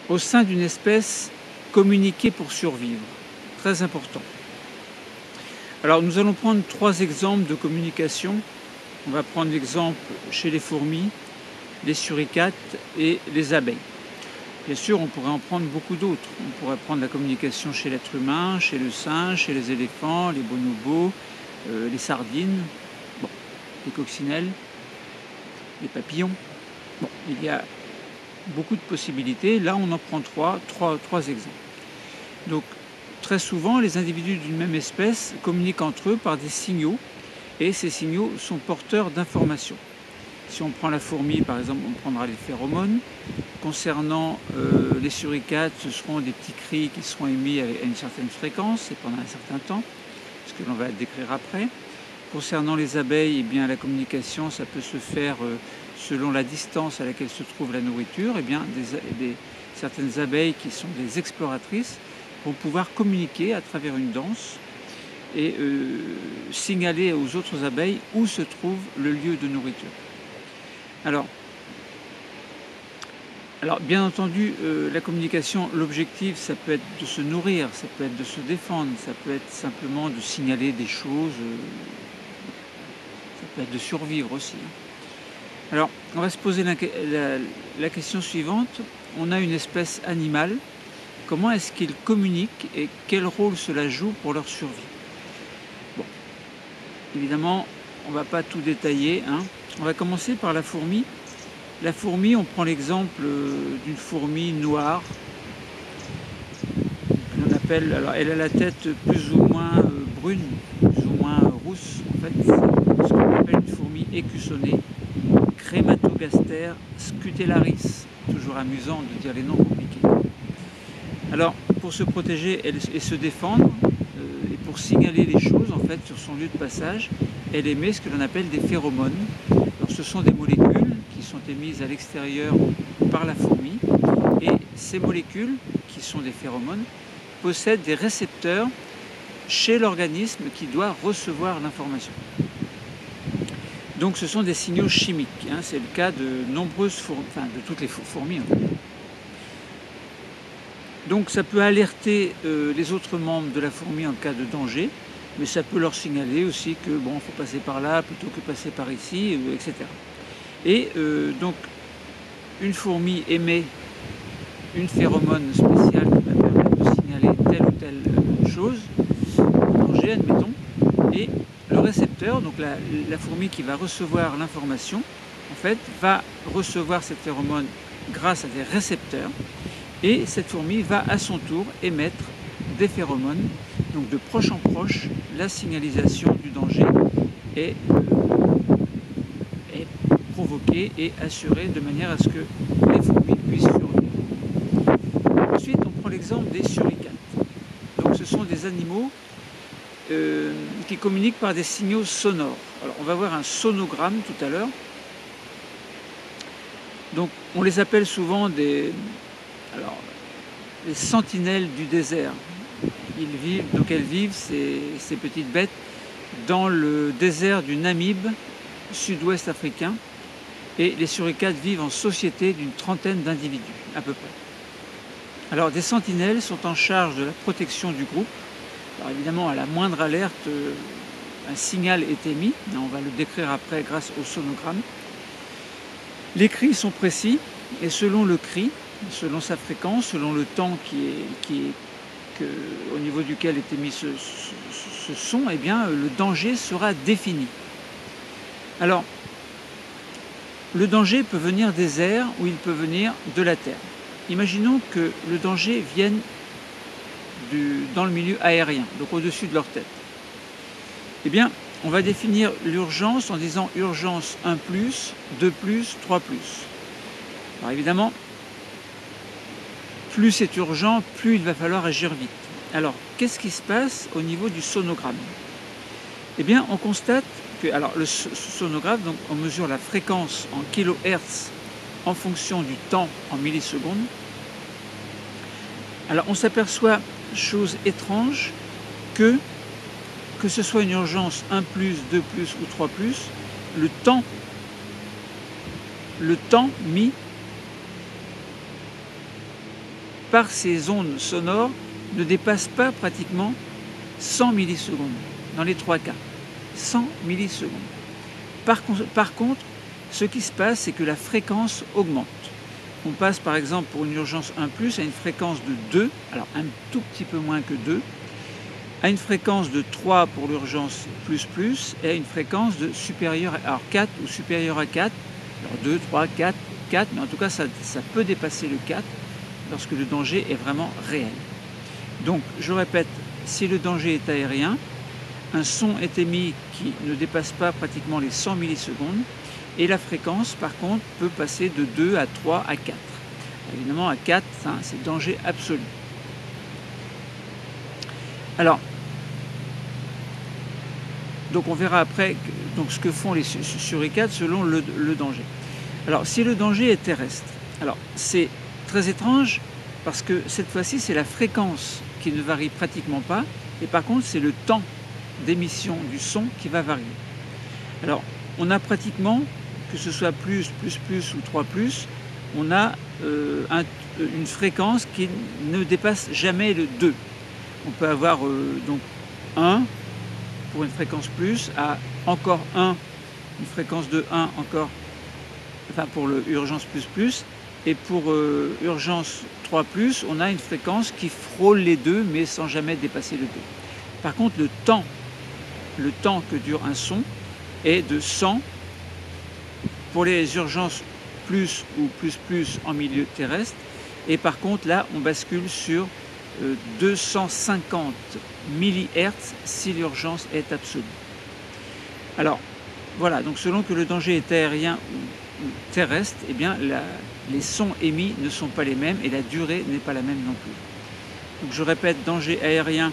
au sein d'une espèce, communiquer pour survivre. Très important. Alors nous allons prendre 3 exemples de communication. On va prendre l'exemple chez les fourmis, les suricates et les abeilles. Bien sûr, on pourrait en prendre beaucoup d'autres. On pourrait prendre la communication chez l'être humain, chez le singe, chez les éléphants, les bonobos, les sardines, bon, les coccinelles, les papillons. Bon, il y a beaucoup de possibilités. Là, on en prend trois exemples. Donc, très souvent, les individus d'une même espèce communiquent entre eux par des signaux, et ces signaux sont porteurs d'informations. Si on prend la fourmi, par exemple, on prendra les phéromones. Concernant les suricates, ce seront des petits cris qui seront émis à une certaine fréquence et pendant un certain temps, ce que l'on va décrire après. Concernant les abeilles, eh bien, la communication, ça peut se faire selon la distance à laquelle se trouve la nourriture. Eh bien, certaines abeilles qui sont des exploratrices vont pouvoir communiquer à travers une danse et signaler aux autres abeilles où se trouve le lieu de nourriture. Alors bien entendu, la communication, l'objectif, ça peut être de se nourrir, ça peut être de se défendre, ça peut être simplement de signaler des choses, ça peut être de survivre aussi. Alors, on va se poser la question suivante. On a une espèce animale. Comment est-ce qu'ils communiquent et quel rôle cela joue pour leur survie? Bon, évidemment, on ne va pas tout détailler, hein. On va commencer par la fourmi. La fourmi, on prend l'exemple d'une fourmi noire. On appelle, alors elle a la tête plus ou moins brune, plus ou moins rousse. En fait, c'est ce qu'on appelle une fourmi écussonnée. Crématogaster scutellaris. Toujours amusant de dire les noms compliqués. Alors, pour se protéger et se défendre, et pour signaler les choses, en fait, sur son lieu de passage, elle émet ce que l'on appelle des phéromones. Alors, ce sont des molécules qui sont émises à l'extérieur par la fourmi, et ces molécules, qui sont des phéromones, possèdent des récepteurs chez l'organisme qui doit recevoir l'information. Donc ce sont des signaux chimiques, hein. C'est le cas de nombreuses fourmis, enfin de toutes les fourmis. Donc ça peut alerter les autres membres de la fourmi en cas de danger, mais ça peut leur signaler aussi que bon, il faut passer par là plutôt que passer par ici, etc. Et donc une fourmi émet une phéromone spéciale qui va permettre de signaler telle ou telle chose, danger admettons, et le récepteur, donc la fourmi qui va recevoir l'information, en fait, va recevoir cette phéromone grâce à des récepteurs, et cette fourmi va à son tour émettre des phéromones. Donc de proche en proche, la signalisation du danger est provoquée et assurée de manière à ce que les fourmis puissent survivre. Ensuite, on prend l'exemple des suricates. Donc ce sont des animaux qui communiquent par des signaux sonores. Alors on va voir un sonogramme tout à l'heure. Donc on les appelle souvent les sentinelles du désert. Elles vivent, ces petites bêtes, dans le désert du Namib, sud-ouest africain, et les suricates vivent en société d'une trentaine d'individus, à peu près. Alors des sentinelles sont en charge de la protection du groupe. Alors évidemment, à la moindre alerte, un signal est émis. On va le décrire après grâce au sonogramme. Les cris sont précis et selon le cri, selon sa fréquence, selon le temps au niveau duquel est émis ce son, eh bien, le danger sera défini. Alors, le danger peut venir des airs ou il peut venir de la terre. Imaginons que le danger vienne dans le milieu aérien, donc au-dessus de leur tête. Eh bien, on va définir l'urgence en disant urgence 1+, 2+, 3+. Alors évidemment, plus c'est urgent, plus il va falloir agir vite. Alors, qu'est-ce qui se passe au niveau du sonogramme? Eh bien, on constate que, alors le sonogramme, donc, on mesure la fréquence en kHz en fonction du temps en millisecondes. Alors, on s'aperçoit, chose étrange, que ce soit une urgence 1+, 2+, ou 3+, le temps mis par ces ondes sonores, ne dépasse pas pratiquement 100 millisecondes dans les 3 cas. 100 millisecondes. Par contre, ce qui se passe, c'est que la fréquence augmente. On passe par exemple pour une urgence 1+, à une fréquence de 2, alors un tout petit peu moins que 2, à une fréquence de 3 pour l'urgence ++, et à une fréquence de supérieure à 4 ou supérieure à 4, alors 2, 3, 4, 4, mais en tout cas ça peut dépasser le 4 lorsque le danger est vraiment réel. Donc je répète, si le danger est aérien, un son est émis qui ne dépasse pas pratiquement les 100 millisecondes, et la fréquence par contre peut passer de 2 à 3 à 4. Évidemment à 4, c'est danger absolu. Alors, donc on verra après donc, ce que font les suricates selon le danger. Alors si le danger est terrestre, alors c'est très étrange parce que cette fois-ci c'est la fréquence qui ne varie pratiquement pas, et par contre c'est le temps d'émission du son qui va varier. Alors on a pratiquement, que ce soit plus ou 3+, on a une fréquence qui ne dépasse jamais le 2. On peut avoir donc 1 pour une fréquence plus, à encore 1, une fréquence de 1 encore, enfin pour l'urgence ++, et pour urgence 3+, on a une fréquence qui frôle les 2, mais sans jamais dépasser le 2. Par contre, le temps que dure un son est de 100 pour les urgences plus ou plus en milieu terrestre, et par contre là on bascule sur 250 milliHz si l'urgence est absolue. Alors voilà, donc selon que le danger est aérien ou terrestre, eh bien les sons émis ne sont pas les mêmes et la durée n'est pas la même non plus. Donc je répète, danger aérien,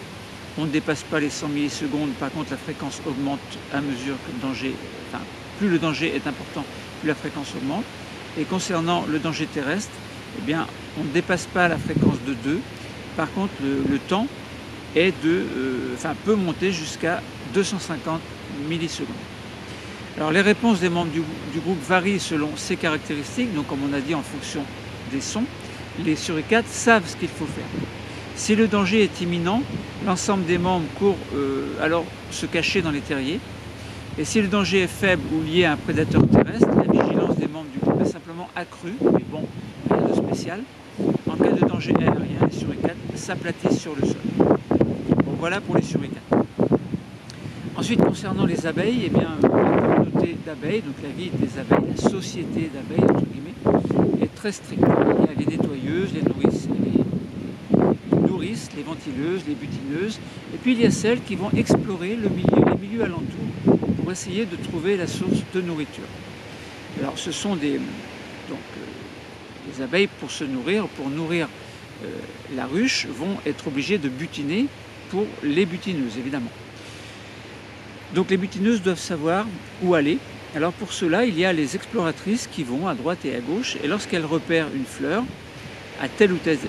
on ne dépasse pas les 100 millisecondes, par contre la fréquence augmente à mesure que le danger, enfin plus le danger est important, plus la fréquence augmente. Et concernant le danger terrestre, eh bien on ne dépasse pas la fréquence de 2. Par contre, le temps est peut monter jusqu'à 250 millisecondes. Alors, les réponses des membres du groupe varient selon ces caractéristiques. Donc, comme on a dit, en fonction des sons, les suricates savent ce qu'il faut faire. Si le danger est imminent, l'ensemble des membres court alors se cacher dans les terriers. Et si le danger est faible ou lié à un prédateur terrestre, la vigilance des membres du groupe est simplement accrue, mais bon, rien de spécial. En cas de danger aérien, les suricates s'aplatissent sur le sol. Bon, voilà pour les suricates. Ensuite, concernant les abeilles, eh bien, la communauté d'abeilles, donc la vie des abeilles, la société d'abeilles, entre guillemets, est très stricte. Il y a les nettoyeuses, les nourrices, les ventileuses, les butineuses, et puis il y a celles qui vont explorer les milieux alentours pour essayer de trouver la source de nourriture. Alors, ce sont les abeilles, pour nourrir la ruche, vont être obligées de butiner pour les butineuses, évidemment. Donc les butineuses doivent savoir où aller. Alors pour cela, il y a les exploratrices qui vont à droite et à gauche, et lorsqu'elles repèrent une fleur, à telle ou telle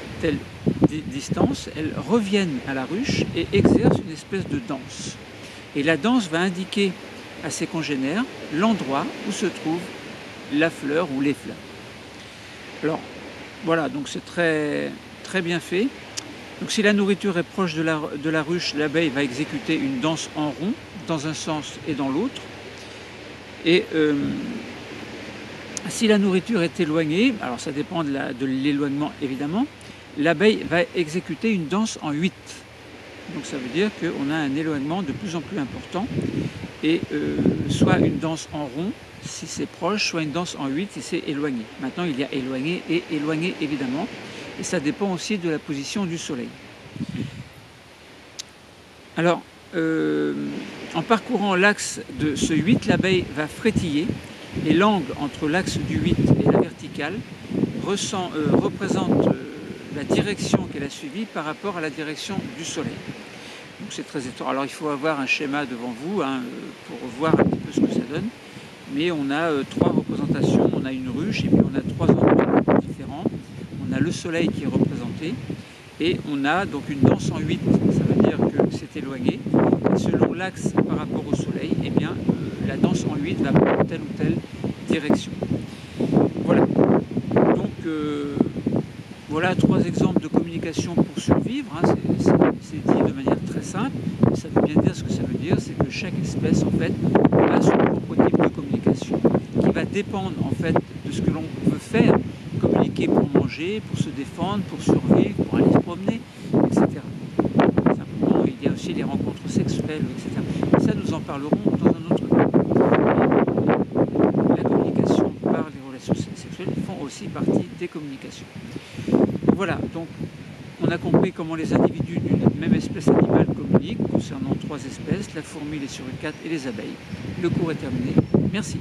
distance, elles reviennent à la ruche et exercent une espèce de danse. Et la danse va indiquer à ses congénères l'endroit où se trouve la fleur ou les fleurs. Alors voilà, donc c'est très, très bien fait. Donc si la nourriture est proche de la ruche, l'abeille va exécuter une danse en rond, dans un sens et dans l'autre. Et si la nourriture est éloignée, alors ça dépend de l'éloignement évidemment, l'abeille va exécuter une danse en 8. Donc ça veut dire qu'on a un éloignement de plus en plus important, et soit une danse en rond si c'est proche, soit une danse en 8 si c'est éloigné. Maintenant il y a éloigné et éloigné évidemment, et ça dépend aussi de la position du soleil. Alors, en parcourant l'axe de ce 8, l'abeille va frétiller, et l'angle entre l'axe du 8 et la verticale représente la direction qu'elle a suivie par rapport à la direction du soleil. Donc c'est très étonnant. Alors il faut avoir un schéma devant vous pour voir un petit peu ce que ça donne. Mais on a 3 représentations, on a une ruche et puis on a 3 endroits différents. On a le soleil qui est représenté et on a donc une danse en 8, ça veut dire que c'est éloigné. Et selon l'axe par rapport au soleil, eh bien, la danse en 8 va prendre telle ou telle direction. Voilà. Donc Voilà 3 exemples de communication pour survivre. Hein. C'est dit de manière très simple. Ça veut bien dire ce que ça veut dire, c'est que chaque espèce en fait a son propre type de communication qui va dépendre en fait de ce que l'on veut faire. Communiquer pour manger, pour se défendre, pour survivre, pour aller se promener, etc. Simplement, il y a aussi les rencontres sexuelles, etc. Et ça, nous en parlerons dans un autre cas. La communication par les relations sexuelles font aussi partie des communications. Voilà, donc on a compris comment les individus d'une même espèce animale communiquent concernant 3 espèces, la fourmi, les suricates et les abeilles. Le cours est terminé. Merci.